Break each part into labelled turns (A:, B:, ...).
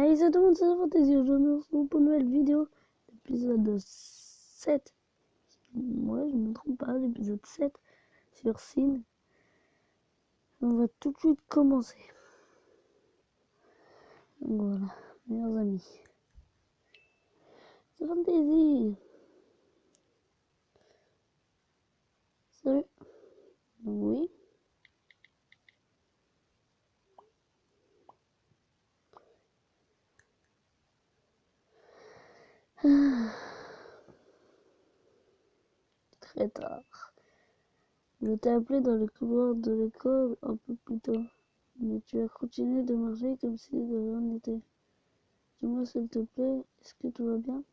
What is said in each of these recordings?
A: Hey, c'est tout le monde, c'est Fantasy. Aujourd'hui, on se retrouve pour une nouvelle vidéo. L'épisode 7. Ouais, je ne me trompe pas, l'épisode 7 sur Sin. On va tout de suite commencer. Donc voilà, meilleurs amis. C'est Fantasy. Salut. Oui. Très tard. Je t'ai appelé dans le couloir de l'école un peu plus tôt. Mais tu as continué de marcher comme si de rien n'était. Dis-moi s'il te plaît, est-ce que tout va bien?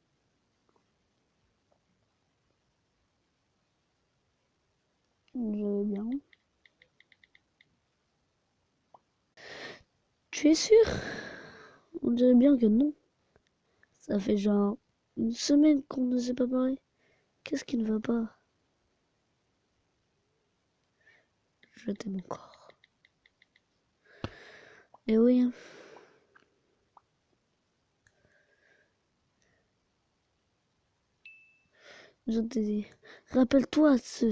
A: Je vais bien. Tu es sûr? On dirait bien que non. Ça fait genre une semaine qu'on ne s'est pas parlé. Qu'est-ce qui ne va pas? Je t'aime encore. Eh oui. Hein. Je t'ai dit. Rappelle-toi ce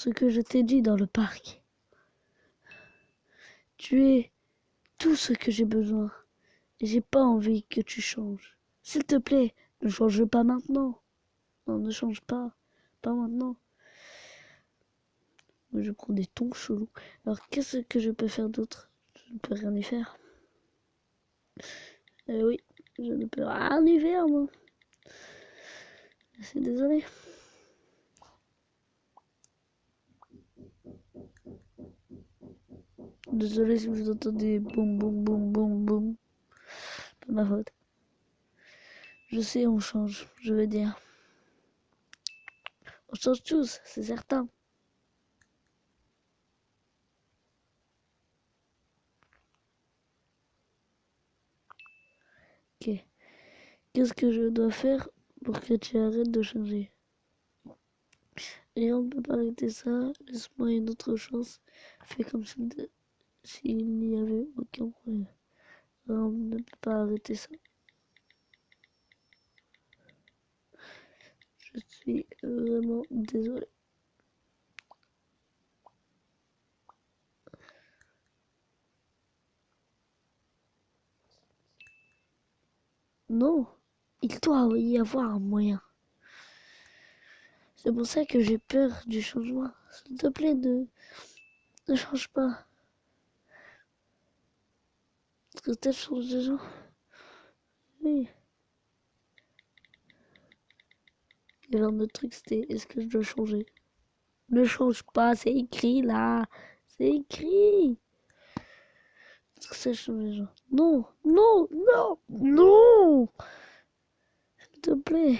A: que je t'ai dit dans le parc. Tu es tout ce que j'ai besoin. Et j'ai pas envie que tu changes. S'il te plaît, ne change pas maintenant. Non, ne change pas. Pas maintenant. Je prends des tons chelous. Alors, qu'est-ce que je peux faire d'autre? Je ne peux rien y faire. Eh oui, je ne peux rien y faire, moi. Je suis désolé. Désolé si vous entendez boum boum boum boum boum. Pas ma faute. Je sais, on change, je veux dire. On change tous, c'est certain. Ok. Qu'est-ce que je dois faire pour que tu arrêtes de changer? Et on peut pas arrêter ça. Laisse-moi une autre chance. Fais comme s'il n'y avait aucun problème. On ne peut pas arrêter ça. Je suis vraiment désolé. Non, il doit y avoir un moyen. C'est pour ça que j'ai peur du changement. S'il te plaît, ne change pas. Est-ce que tu changes de gens? Oui. Et genre le truc c'était est-ce que je dois changer? Ne change pas, c'est écrit là. C'est écrit. Est-ce que ça change les gens? Non, non, non, non. S'il te plaît.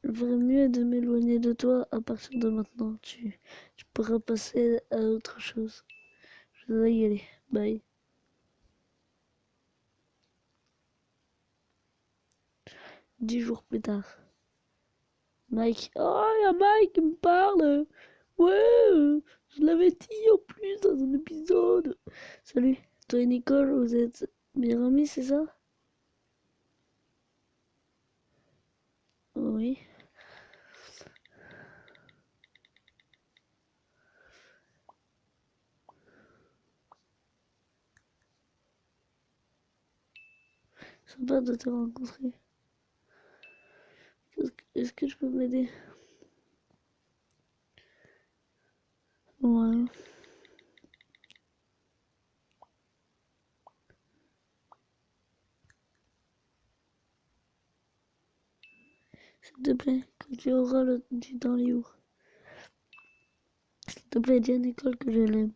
A: Je ferais mieux de m'éloigner de toi à partir de maintenant. Tu pourras passer à autre chose. Je dois y aller. Bye. 10 jours plus tard. Mike. Oh, il y a Mike qui me parle. Ouais, je l'avais dit en plus dans un épisode. Salut, toi et Nicole, vous êtes bien amis, c'est ça? Oui. Sympa de te rencontrer. Est-ce que je peux m'aider? Ouais. S'il te plaît, quand tu auras du temps libre. S'il te plaît, dis à Nicole que je l'aime.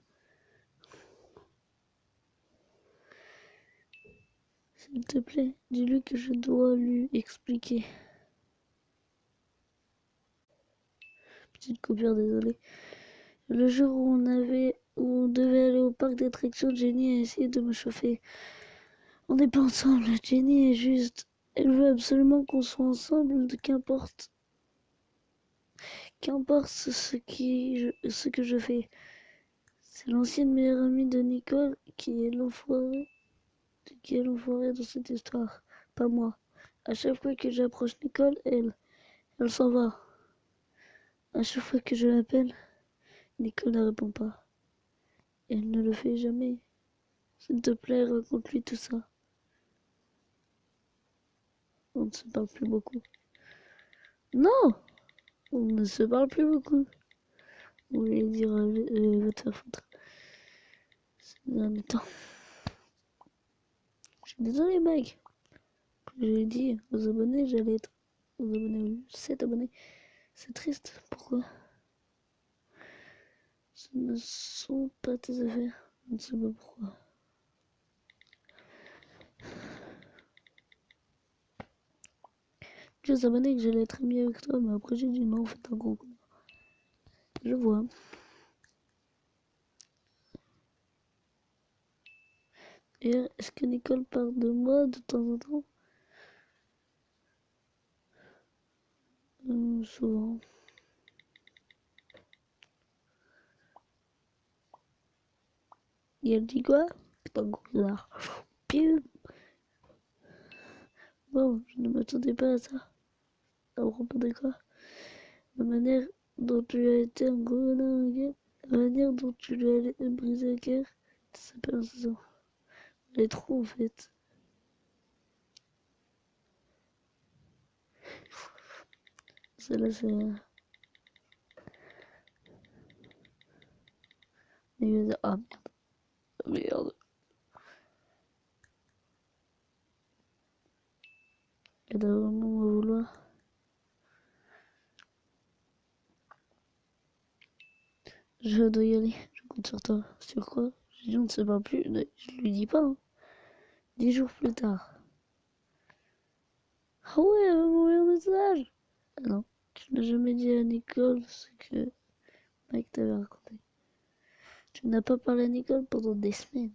A: S'il te plaît, dis-lui que je dois lui expliquer. Petite coupure, désolé. Le jour où on devait aller au parc d'attractions, Jenny a essayé de me chauffer. On n'est pas ensemble, Jenny est juste. Elle veut absolument qu'on soit ensemble, qu'importe. Qu'importe ce que je fais. C'est l'ancienne meilleure amie de Nicole qui est l'enfoiré dans cette histoire, pas moi. À chaque fois que j'approche Nicole, elle s'en va. À chaque fois que je l'appelle, Nicole ne répond pas. Elle ne le fait jamais. S'il te plaît, raconte-lui tout ça. On ne se parle plus beaucoup. Non! On ne se parle plus beaucoup. Vous voulez dire, va te faire foutre. Ces derniers temps. Je suis désolé, mec. J'ai dit aux abonnés, j'allais être aux abonnés, 7 abonnés. C'est triste. Pourquoi? Ce ne sont pas tes affaires. Je ne sais pas pourquoi. J'ai aux abonnés que j'allais être ami avec toi, mais après j'ai dit non, faites un gros coup. Je vois. Et est-ce que Nicole parle de moi de temps en temps? Souvent. Et elle dit quoi? Pas gros hasard. Pire. Bon, je ne m'attendais pas à ça. À propos de quoi? La manière dont tu as été un gros dingue. La manière dont tu lui as brisé le cœur. Ça s'appelle ça. Elle est trop en fait. Celle-là, c'est. Ah merde. Merde. Elle doit vraiment me vouloir. Je dois y aller. Je compte sur toi. Sur quoi? Je dis on ne se parle plus. Je lui dis pas. Hein. 10 jours plus tard. Ah ouais, elle m'a envoyé un message. Ah non. Tu n'as jamais dit à Nicole ce que Mike t'avait raconté. Tu n'as pas parlé à Nicole pendant des semaines.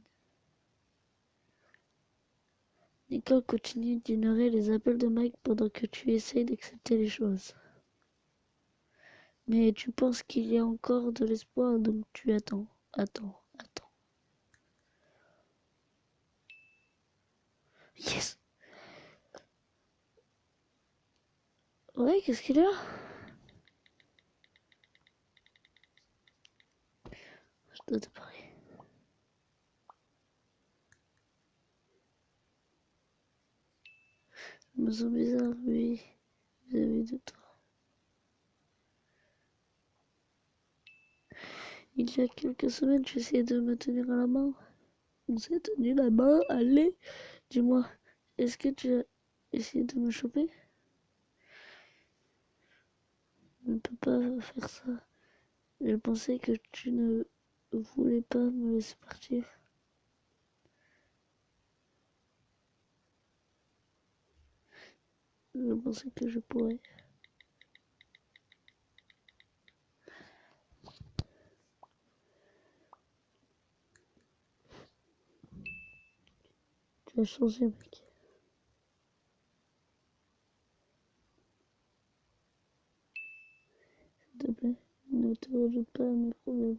A: Nicole continue d'ignorer les appels de Mike pendant que tu essayes d'accepter les choses. Mais tu penses qu'il y a encore de l'espoir, donc tu attends, attends. Yes! Ouais, qu'est-ce qu'il y a? Je dois te parler. Je me sens bizarre, oui, vis-à-vis de toi. Il y a quelques semaines, tu essayais de me tenir à la main. On s'est tenu la main, allez, dis-moi, est-ce que tu as essayé de me choper? Je ne peux pas faire ça. Je pensais que tu ne voulais pas me laisser partir. Je pensais que je pourrais. Tu as changé, mec. S'il te plaît, ne te rajoute pas à mes problèmes.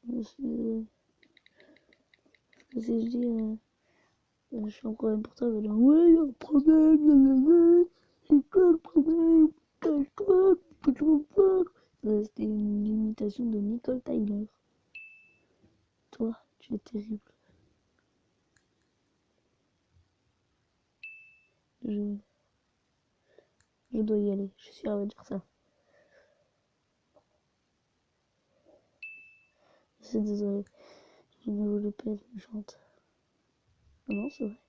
A: Je suis désolée. Si je dis, je suis un problème pour toi, elle va dire, ouais, y a un problème, c'est quoi le problème? Cache-toi, peux tu me faire? C'était une imitation de Nicole Tyler. Toi, tu es terrible. Je, je dois y aller, je suis sûre, elle va dire ça. C'est désolé, je ne voulais pas être méchante. Non, c'est vrai.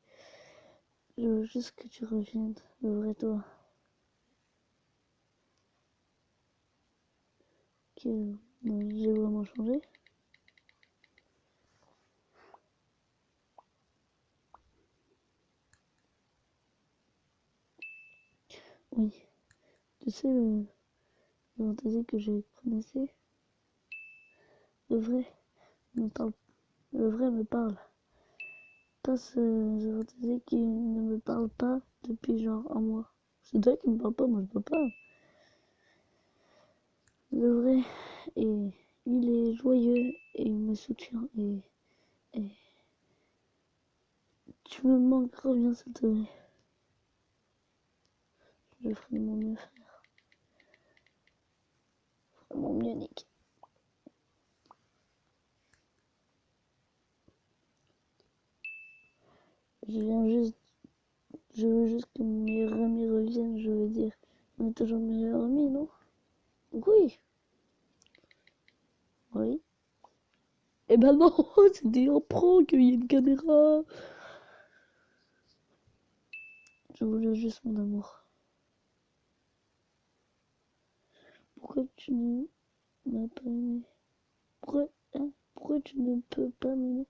A: Je veux juste que tu reviennes, le vrai toi. Que j'ai vraiment changé. Oui. Tu sais, le fantaisie que j'ai prononcé, le vrai me parle. Le vrai me parle. passe sur tes qui ne me parle pas depuis genre un mois. C'est toi qui me parle pas, moi je peux pas. Le vrai, et il est joyeux et il me soutient et tu me manques, reviens s'il te plaît. Je ferai mon mieux, frère. Je ferai mon mieux, Nick. Je veux juste que mon meilleur ami revienne, je veux dire. On est toujours meilleur ami, non? Oui. Oui. Eh ben non, c'était un prank, il y a une caméra. Je voulais juste mon amour. Pourquoi tu ne m'as pas aimé? Pourquoi tu ne peux pas m'aimer?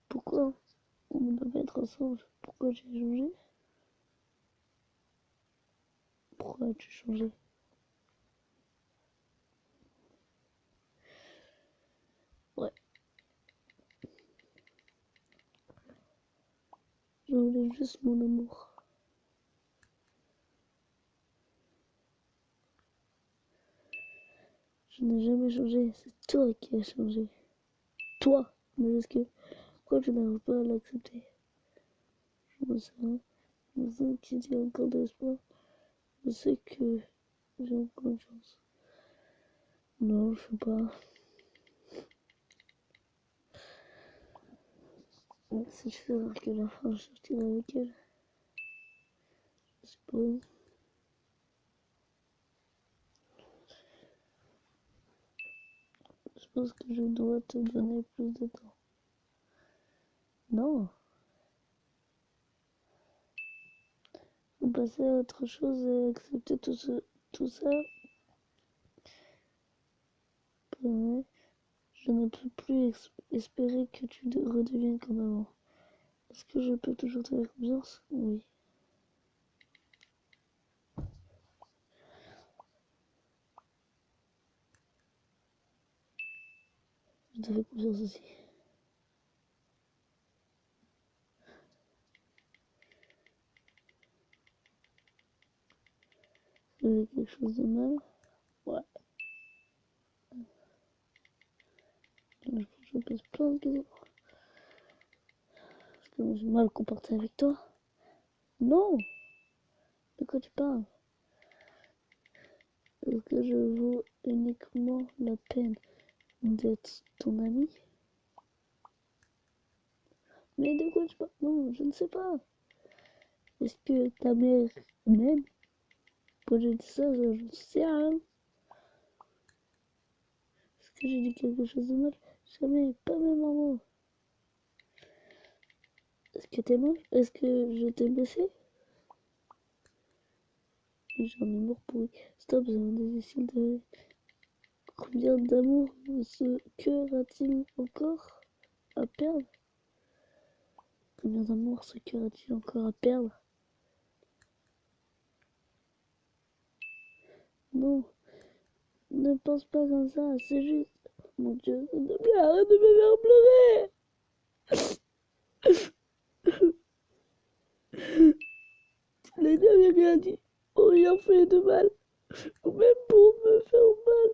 A: Pourquoi on ne peut pas être ensemble? Pourquoi j'ai changé? Pourquoi as-tu changé? Ouais, je voulais juste mon amour. Je n'ai jamais changé, c'est toi qui as changé. Toi, mais est-ce que pourquoi tu n'arrives pas à l'accepter? Je me sens, je sais qu'il y a encore de l'espoir. Je sais que j'ai encore une chance. Non, je sais pas. Si je fais que la fin, je sortirai avec elle. Je suppose. Je pense que je dois te donner plus de temps. Non. Faut passer à autre chose et accepter tout ça. Ouais. Je ne peux plus espérer que tu redeviennes comme avant. Est-ce que je peux toujours te faire confiance? Oui. Je te fais confiance aussi. C'est quelque chose de mal? Ouais. Je pose plein de questions. Est-ce que je me suis mal comporté avec toi? Non! De quoi tu parles? Est-ce que je vaux uniquement la peine d'être ton ami? Mais de quoi tu parles? Non, je ne sais pas. Est-ce que ta mère m'aime? Quand j'ai dit ça, je ne sais rien. Est-ce que j'ai dit quelque chose de mal? Jamais, pas même un mot. Est-ce que t'es moche? Est-ce que je t'ai blessé? J'ai un humour pourri. Stop, c'est indécile de... Combien d'amour ce cœur a-t-il encore à perdre? Combien d'amour ce cœur a-t-il encore à perdre? Non, ne pense pas comme ça, c'est juste... Mon Dieu, s'il te plaît, arrête de me faire pleurer! Tu n'as jamais rien dit, ou rien fait de mal, ou même pour me faire mal,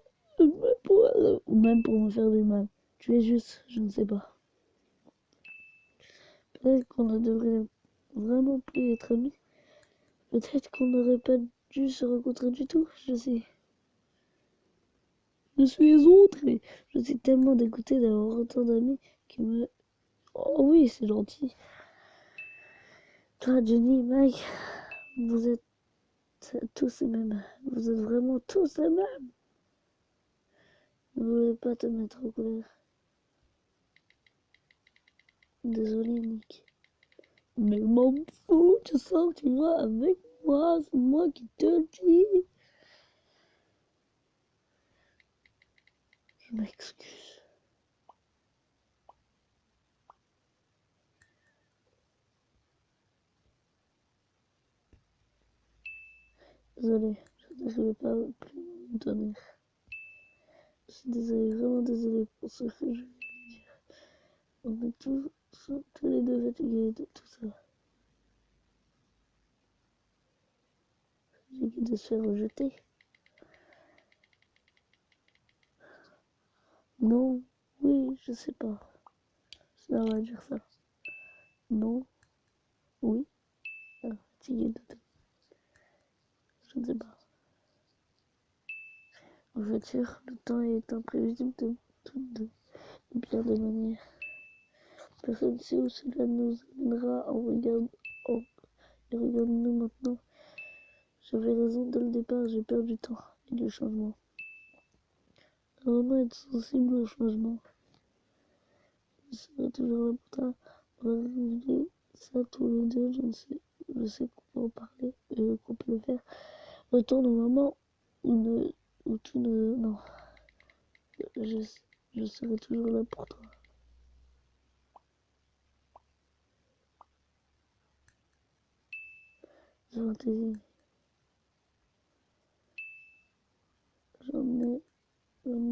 A: ou même pour me faire du mal. Tu es juste, je ne sais pas. Peut-être qu'on ne devrait vraiment plus être amis. Peut-être qu'on n'aurait pas dû se rencontrer du tout, je sais. Je suis outré. Je suis tellement dégoûté d'avoir autant d'amis qui me... Oh oui, c'est gentil. Toi, Jenny, Mike, vous êtes tous les mêmes. Vous êtes vraiment tous les mêmes. Ne voulais pas te mettre en colère. Désolé, Nick. Mais je m'en fous, tu sens que tu vas avec moi, c'est moi qui te le dis. Je m'excuse. Désolé, je ne devais pas plus me donner. Je suis désolé, vraiment désolé pour ce que je viens de dire. On est tous les deux fatigués de tout ça. Fatigués de se faire rejeter. Non, oui, je sais pas. Ça va dire ça. Non, oui, fatigué de tout. Je ne sais pas. En voiture, le temps est imprévisible de bien de manière. Personne ne sait où cela nous amènera et regarde-nous maintenant. J'avais raison dès le départ, j'ai peur du temps et du changement. Vraiment être sensible au changement. Je serai toujours là pour toi. On va régler ça tous les deux, je sais qu'on peut en parler, qu'on peut le faire. Retourne au moment où tout ne... Non, je serai toujours là pour toi. Fantaisie. J'en ai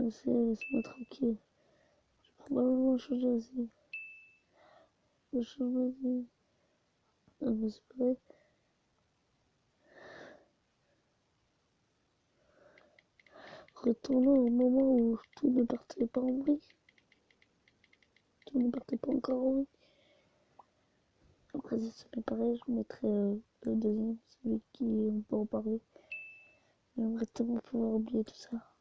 A: assez, laisse-moi tranquille. Je vais probablement changer aussi. Je change aussi. Ah, mais c'est vrai. Retournons au moment où tout ne partait pas en vrille. Tout ne partait pas encore en vrille. Après, si c'est pareil, je mettrai le deuxième, celui qui on peut en parler. J'aimerais tellement pouvoir oublier tout ça.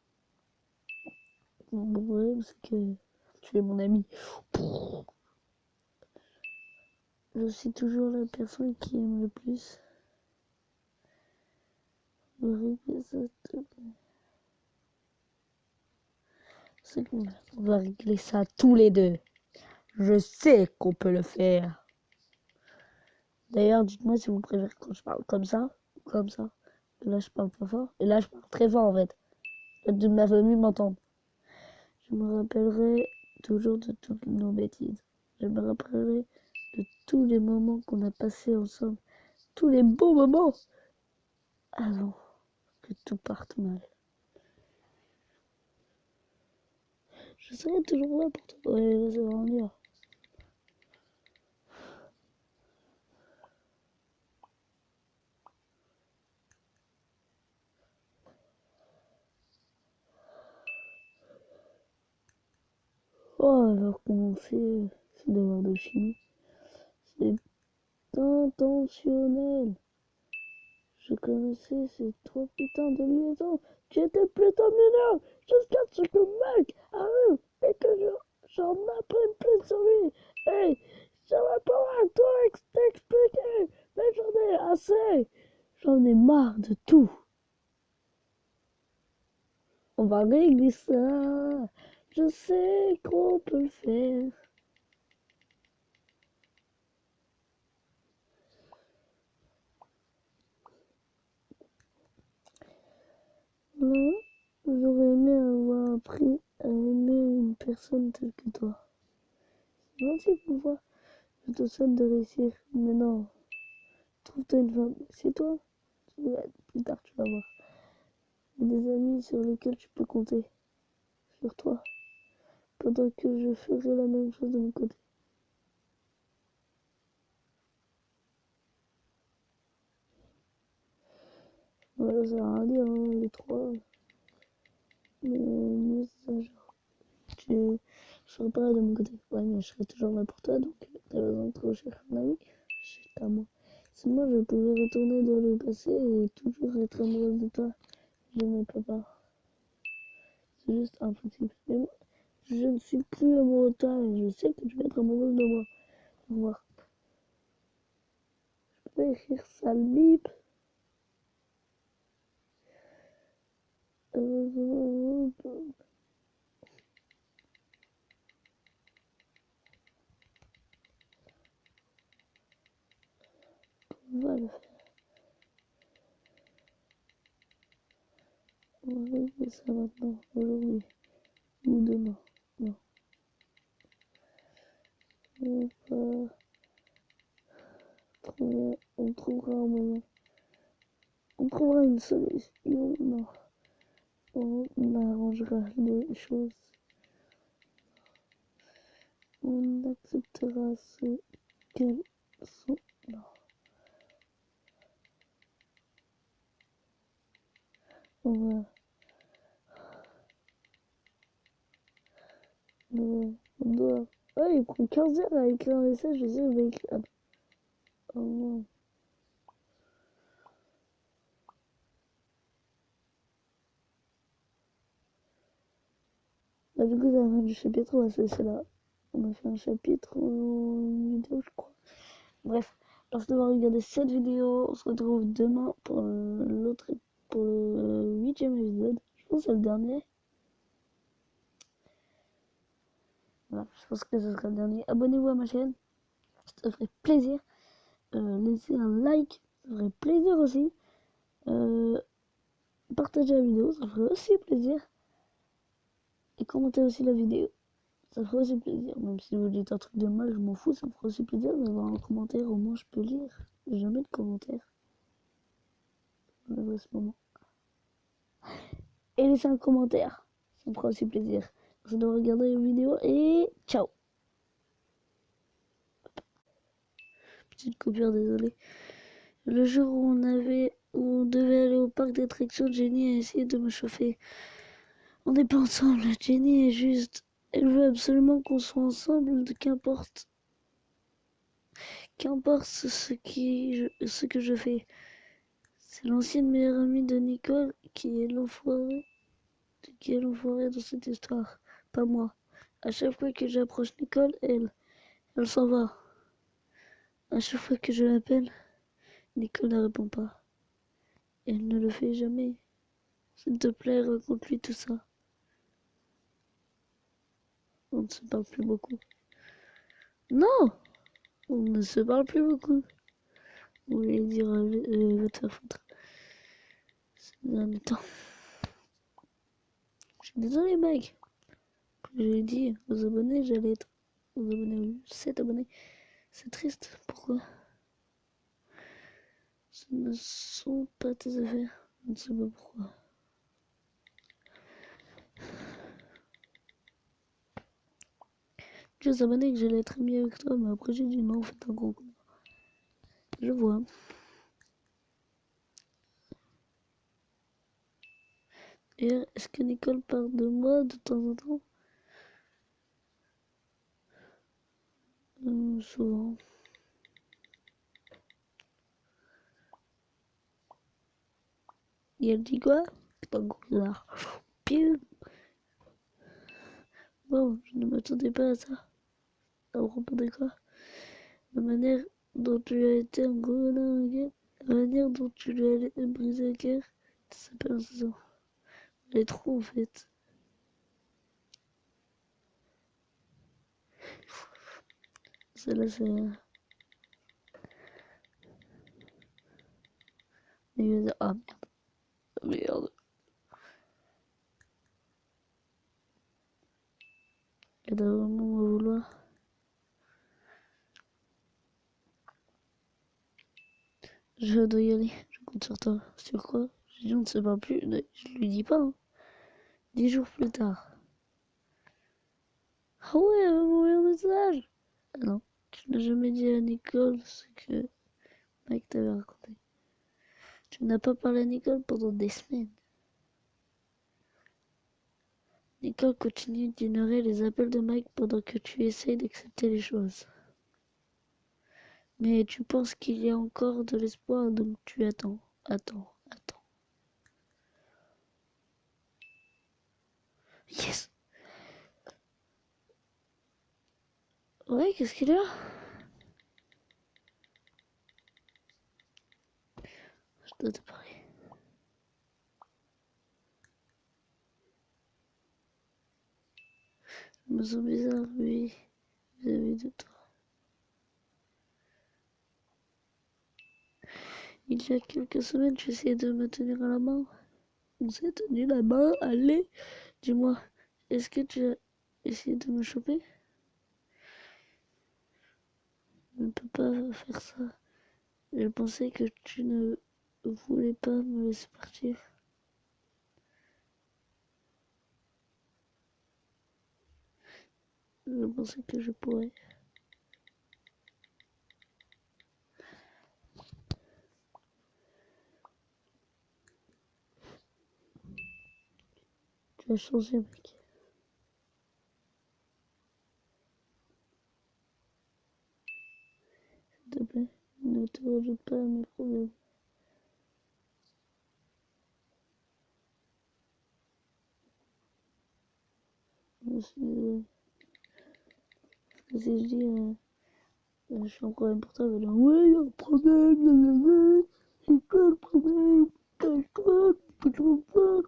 A: Mon problème, c'est que tu es mon ami. Je suis toujours la personne qui aime le plus. On va régler ça tous les deux. Je sais qu'on peut le faire. D'ailleurs, dites-moi si vous préférez quand je parle comme ça ou comme ça. Là, je parle pas fort. Et là, je parle très fort en fait. De ma famille m'entendre. Je me rappellerai toujours de toutes nos bêtises. Je me rappellerai de tous les moments qu'on a passés ensemble. Tous les beaux moments avant que tout parte mal. Je serai toujours là pour toi. Ouais, ça va en dire. Oh, on va recommencer ce devoir de chimie. C'est intentionnel. Je connaissais ces trois putains de liaisons qui étaient plutôt mineures jusqu'à ce que le mec arrive et que j'en apprenne plus sur lui. Hey, j'avais pas à toi t'expliquer, mais j'en ai assez. J'en ai marre de tout. On va régler ça. Je sais qu'on peut le faire. Non, j'aurais aimé avoir appris à aimer une personne telle que toi. C'est gentil pour moi. Je te souhaite de réussir. Mais non, trouve-toi une femme. C'est toi. Plus tard, tu vas voir. Et des amis sur lesquels tu peux compter. Sur toi. Pendant que je ferai la même chose de mon côté. Voilà, ça va rien dire, hein, les trois. Mais mieux c'est ça, genre. Je serai pas là de mon côté. Ouais, mais je serai toujours là pour toi, donc t'as besoin de trop cher un ami. C'est à moi. Si moi je pouvais retourner dans le passé et toujours être amoureuse de toi, je ne peux pas. C'est juste impossible. Mais moi, je ne suis plus amoureux de toi et je sais que tu vas être amoureuse de moi. Au revoir. Je peux écrire ça le bip. On va le faire. On va régler ça maintenant, aujourd'hui. Ou demain. Non. On trouvera un moment. On trouvera une solution. Non. On arrangera les choses. On accepte. acceptera ce qu'elles sont. Non. On doit. Ah, il prend 15 heures à écrire un message, je sais, il va écrire. Oh non. Bah, du coup, c'est la fin du chapitre, on va se laisser là. On a fait un chapitre en une vidéo, je crois. Bref, merci d'avoir regardé cette vidéo. On se retrouve demain pour pour le 8e épisode. Je pense que c'est le dernier. Voilà, je pense que ce sera le dernier. Abonnez-vous à ma chaîne, ça ferait plaisir. Laissez un like, ça ferait plaisir aussi. Partagez la vidéo, ça ferait aussi plaisir. Et commentez aussi la vidéo, ça ferait aussi plaisir. Même si vous dites un truc de mal, je m'en fous, ça me ferait aussi plaisir d'avoir un commentaire, au moins je peux lire. J'ai jamais de commentaires. À ce moment. Et laissez un commentaire, ça me fera aussi plaisir. Merci de regarder la vidéo et ciao. Petite coupure, désolé. Le jour où on devait aller au parc d'attractions, Jenny a essayé de me chauffer. On n'est pas ensemble, Jenny est juste. Elle veut absolument qu'on soit ensemble, qu'importe. Qu'importe ce que je fais. C'est l'ancienne meilleure amie de Nicole qui est l'enfoiré dans cette histoire, pas moi. À chaque fois que j'approche Nicole, elle s'en va. À chaque fois que je l'appelle, Nicole ne répond pas. Elle ne le fait jamais. S'il te plaît, raconte-lui tout ça. On ne se parle plus beaucoup. Non! On ne se parle plus beaucoup. Vous voulez dire, va te faire foutre. Ces derniers temps. Je suis désolé, mec. J'ai dit aux abonnés, j'allais être aux abonnés, 7 abonnés. C'est triste. Pourquoi? Ce ne sont pas tes affaires. Je ne sais pas pourquoi. J'ai aux abonnés que j'allais être ami avec toi, mais après j'ai dit non, faites un gros coup. Je vois. Et est-ce que Nicole parle de moi de temps en temps? Souvent. Et elle dit quoi? C'est pas gros bizarre. Piu. Bon, je ne m'attendais pas à ça. À propos de quoi? La manière dont tu as été un gros connard, ok? La manière dont tu lui as brisé le cœur, ça s'appelle un saison. Elle est trop en fait. Celle-là, c'est. Il va dire, ah merde. Elle doit vraiment me vouloir. Je dois y aller, je compte sur toi. Sur quoi? Je dis, on ne se parle plus. Je lui dis pas, hein. 10 jours plus tard. Ah ouais, elle m'a envoyé un message. Ah non, tu n'as jamais dit à Nicole ce que Mike t'avait raconté. Tu n'as pas parlé à Nicole pendant des semaines. Nicole continue d'ignorer les appels de Mike pendant que tu essayes d'accepter les choses. Mais tu penses qu'il y a encore de l'espoir, donc tu attends, attends, attends. Yes! Ouais, qu'est-ce qu'il y a? Je dois te parler. Je me sens bizarre, oui, vis-à-vis de toi. Il y a quelques semaines, tu essayais de me tenir à la main. On s'est tenu la main, allez, dis-moi, est-ce que tu as essayé de me choper? Je ne peux pas faire ça. Je pensais que tu ne voulais pas me laisser partir. Je pensais que je pourrais. vas changer, mec. S'il te plaît, ne te rajoute pas à mes problèmes. Je suis désolée. Parce que si je dis, je suis en problème pour toi, elle va dire, ouais, il y a un problème, nanana. C'est quoi le problème? Cache-toi, que tu veux faire?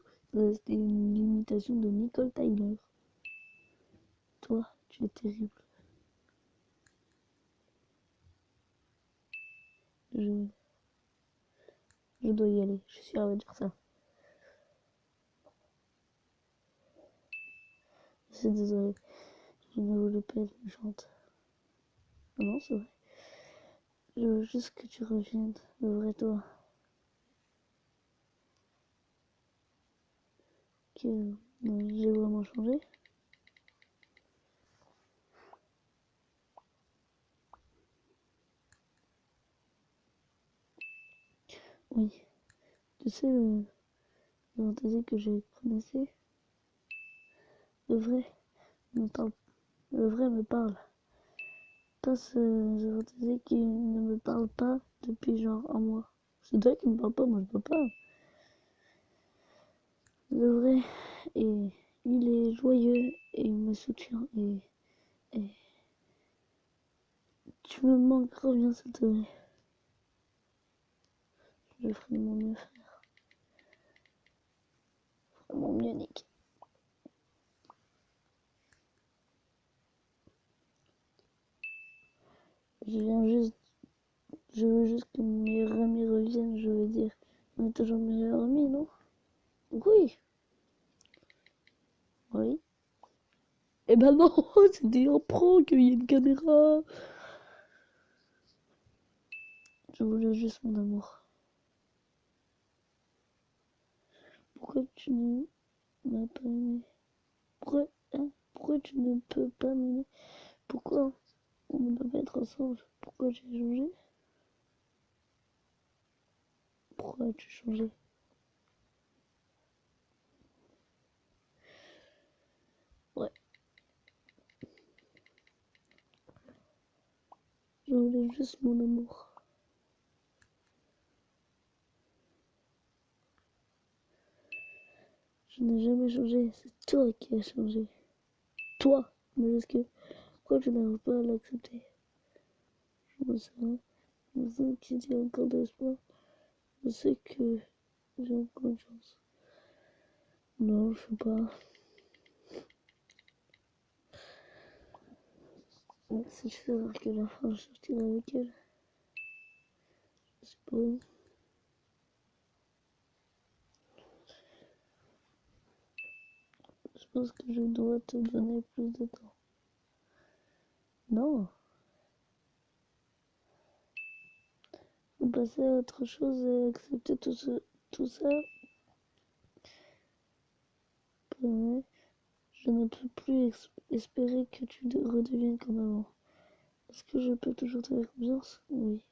A: C'était une imitation de Nicole Tyler. Toi, tu es terrible. Je, je dois y aller. Je suis sûre, elle va dire ça. Je suis désolée. Je ne voulais pas être méchante. Non, c'est vrai. Je veux juste que tu reviennes, le vrai toi. Que j'ai vraiment changé. Oui. Tu sais, le fantaisie que j'ai connaissé, le vrai me parle. Le vrai me parle. Pas ce fantaisie qui ne me parle pas depuis genre un mois. C'est toi qui me parle pas, moi je peux pas. Le vrai, et il est joyeux et il me soutient et tu me manques, reviens s'il te plaît. Je ferai de mon mieux, frère. Je ferai de mon mieux, Nick. Je veux juste que mes meilleurs amis reviennent, je veux dire. On est toujours meilleurs amis, non? Oui. Oui. Eh ben non, c'était un prank, il y a une caméra. Je voulais juste mon amour. Pourquoi tu ne m'as pas aimé? Pourquoi tu ne peux pas m'aimer? Pourquoi on ne peut pas être ensemble? Pourquoi j'ai changé? Pourquoi as-tu changé? Ouais, je voulais juste mon amour. Je n'ai jamais changé, c'est toi qui as changé. Toi, mais est-ce que pourquoi tu n'arrives pas à l'accepter? Je me sens, je sais qu'il y a encore de l'espoir. Je sais que j'ai encore une chance. Non, je sais pas. Si je sais que la fin, je sortirai avec elle. Je suppose. Je pense que je dois te donner plus de temps. Non. Faut passer à autre chose et accepter tout ça. Ouais. Je ne peux plus espérer que tu redeviennes comme avant. Est-ce que je peux toujours te faire confiance? Oui.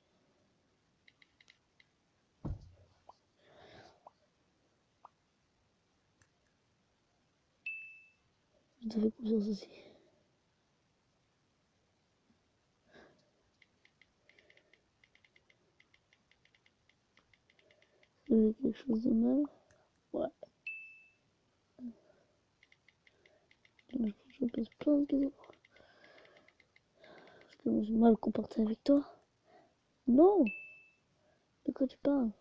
A: Je te fais confiance aussi. Il y avait quelque chose de mal? Ouais. Je pose plein de questions. Est-ce que je me suis mal comporté avec toi? Non. De quoi tu parles?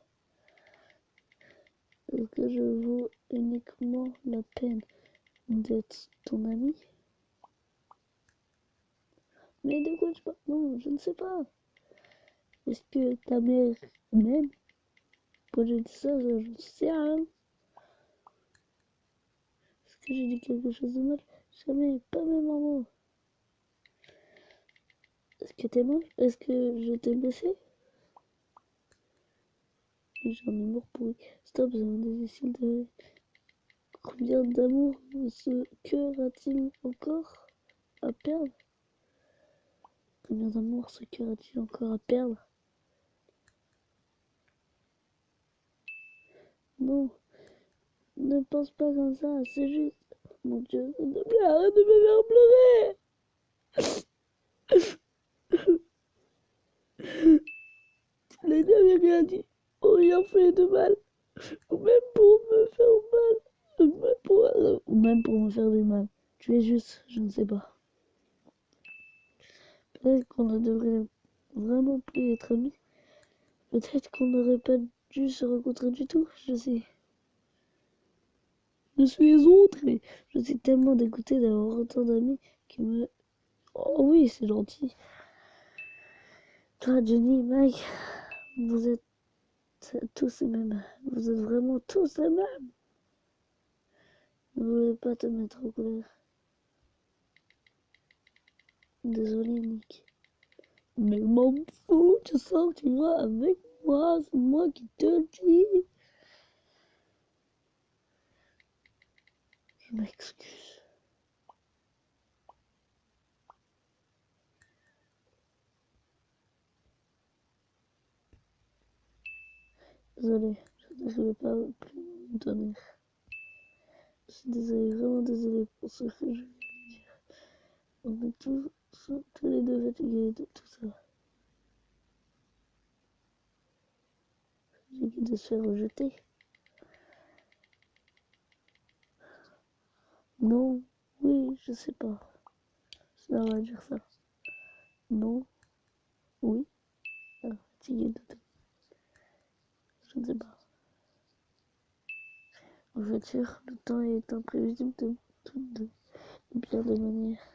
A: Est-ce que je vaux uniquement la peine d'être ton ami? Mais de quoi tu parles? Non, je ne sais pas. Est-ce que ta mère m'aime? Quand j'ai dit ça, je ne sais rien. Est-ce que j'ai dit quelque chose de mal? Jamais, pas même un mot. Est-ce que t'es mal? Est-ce que je t'ai blessé? J'ai un humour pourri. Stop, j'ai un difficile de... Combien d'amour ce cœur a-t-il encore à perdre? Combien d'amour ce cœur a-t-il encore à perdre? Non, Ne pense pas comme ça, c'est juste... Mon Dieu, s'il te plaît, arrête de me faire pleurer. Les n'avaient rien dit, ou rien fait de mal, ou même pour me faire mal, ou même pour me faire du mal. Tu es juste, je ne sais pas. Peut-être qu'on ne devrait vraiment plus être amis. Peut-être qu'on n'aurait pas dû se rencontrer du tout, je sais. Je suis outré. Je suis tellement dégoûté d'avoir autant d'amis qui me... Oh oui, c'est gentil. Toi, Jenny, Mike, vous êtes tous les mêmes. Vous êtes vraiment tous les mêmes. Ne voulais pas te mettre en colère. Désolé, Nick. Mais je m'en fous, tu sens que tu vas avec moi, c'est moi qui te le dis. Je m'excuse. Désolé, je ne vais pas plus me donner. Je suis désolé, vraiment désolé pour ce que je viens de dire. On est tous les deux fatigués de tout ça. J'ai dit de se faire rejeter. Non, oui, je sais pas. Ça va dire ça. Non, oui, fatigué de tout. Je ne sais pas. En voiture, le temps est imprévisible de bien des manières.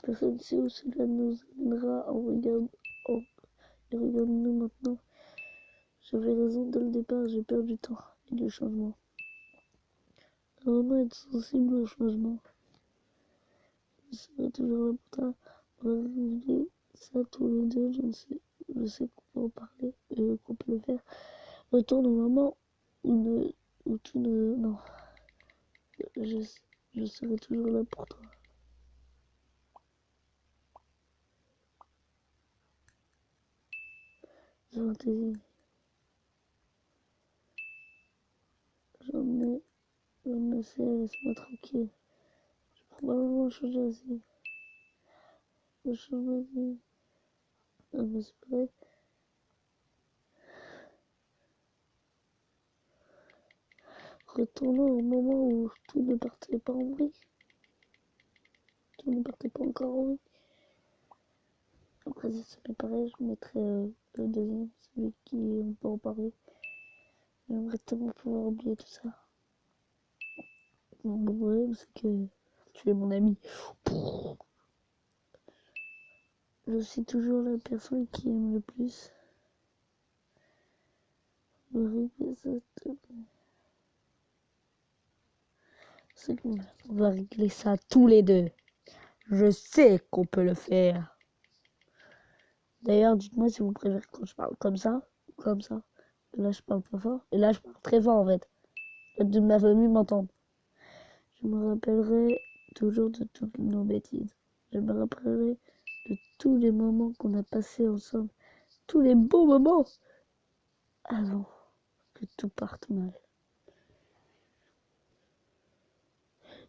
A: Personne ne sait où cela nous amènera et regarde-nous maintenant. J'avais raison dès le départ, j'ai perdu du temps et du changement. Vraiment être sensible au changement. Je serai toujours là pour toi. On va régler ça tous les deux, je sais qu'on peut en parler et qu'on peut le faire. Retourne au moment où tout ne... Non, je, je serai toujours là pour toi. Fantaisie. J'en ai assez, laisse-moi tranquille. Je vais probablement changer aussi. Je change aussi. Ah bah c'est vrai. Retournons au moment où tout ne partait pas en vrille. Tout ne partait pas encore en vrille. Après si c'est pareil, je mettrai le deuxième, celui qui on peut en parler. J'aimerais tellement pouvoir oublier tout ça. Mon problème c'est que tu es mon ami. Je suis toujours la personne qui aime le plus. C'est bon. On va régler ça tous les deux. Je sais qu'on peut le faire. D'ailleurs, dites-moi si vous préférez quand je parle comme ça ou comme ça. Et là, je parle pas fort. Et là, je parle très fort en fait. De ma famille m'entendre. Je me rappellerai toujours de toutes nos bêtises. Je me rappellerai de tous les moments qu'on a passés ensemble. Tous les beaux moments avant que tout parte mal.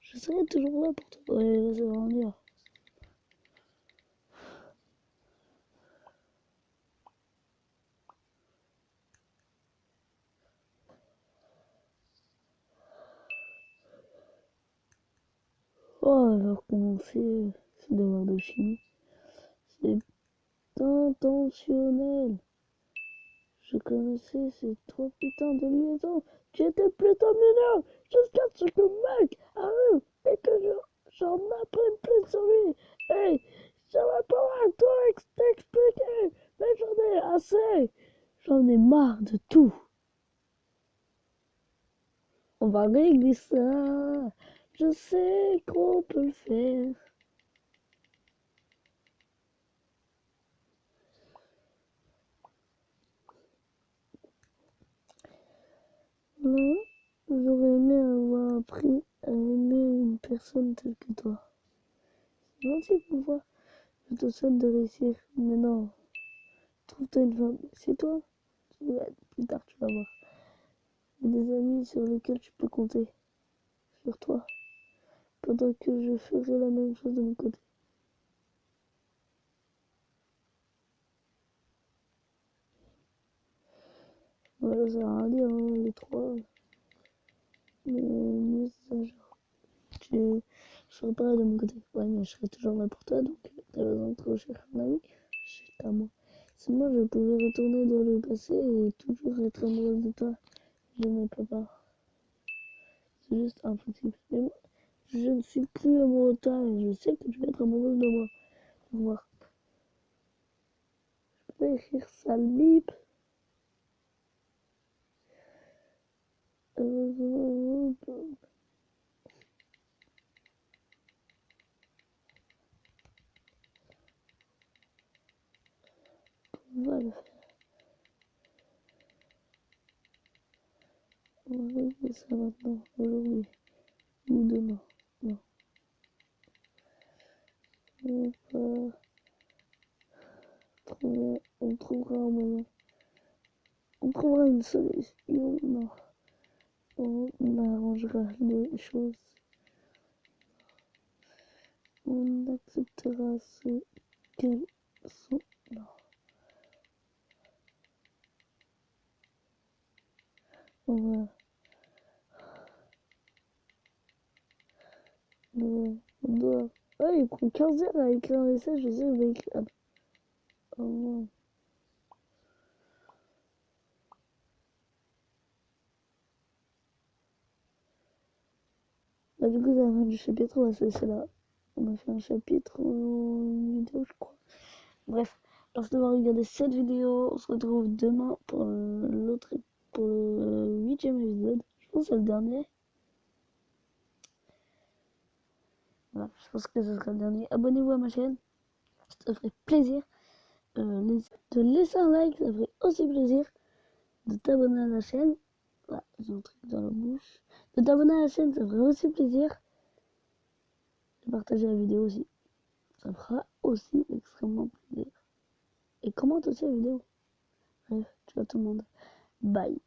A: Je serai toujours là pour toi. Ouais, ça va en dire. Oh, on va recommencer ce devoir de chimie. C'est intentionnel. Je connaissais ces trois putains de liaisons qui étaient plutôt mignons jusqu'à ce que le mec arrive et que j'en apprenne plus sur lui. Hey, j'aimerais pouvoir tout t'expliquer, mais j'en ai assez. J'en ai marre de tout. On va régler ça. Je sais qu'on peut le faire. Là, j'aurais aimé avoir appris à aimer une personne telle que toi. C'est gentil pour moi. Je te souhaite de réussir. Mais non, trouve-toi une femme. C'est toi. Plus tard, tu vas voir. et des amis sur lesquels tu peux compter sur toi, pendant que je ferai la même chose de mon côté. Voilà, ça sert à rien, hein, les trois. Mais mieux c'est ça, genre, je serai pas là de mon côté. Ouais, mais je serai toujours là pour toi, donc t'as besoin de trop cher un ami. C'est à moi. Si moi je pouvais retourner dans le passé et toujours être amoureuse de toi, je ne peux pas. C'est juste impossible. Mais moi, je ne suis plus amoureux de toi et je sais que tu vas être amoureuse de moi. Au revoir. Je peux écrire sale bip. On va le faire. On va régler ça maintenant, aujourd'hui ou demain. Non. On trouvera un moyen. On trouvera une solution. Non. On arrangera les choses. On acceptera ce qu'elles sont. Non. On doit. Ouais, il prend 15 heures à écrire un message, je sais, il va écrire. Oh non. Bah, du coup, c'est la fin du chapitre, on va se laisser là. On a fait un chapitre en une vidéo, je crois. Bref, merci d'avoir regardé cette vidéo. On se retrouve demain pour pour le 8e épisode. Je pense que c'est le dernier. Voilà, je pense que ce sera le dernier. Abonnez-vous à ma chaîne, ça ferait plaisir. De laisser un like, ça ferait aussi plaisir. De t'abonner à la chaîne. Voilà, j'ai un truc dans la bouche. De t'abonner à la chaîne, ça ferait aussi plaisir. De partager la vidéo aussi. Ça fera aussi extrêmement plaisir. Et commente aussi la vidéo. Bref, ciao tout le monde. Bye.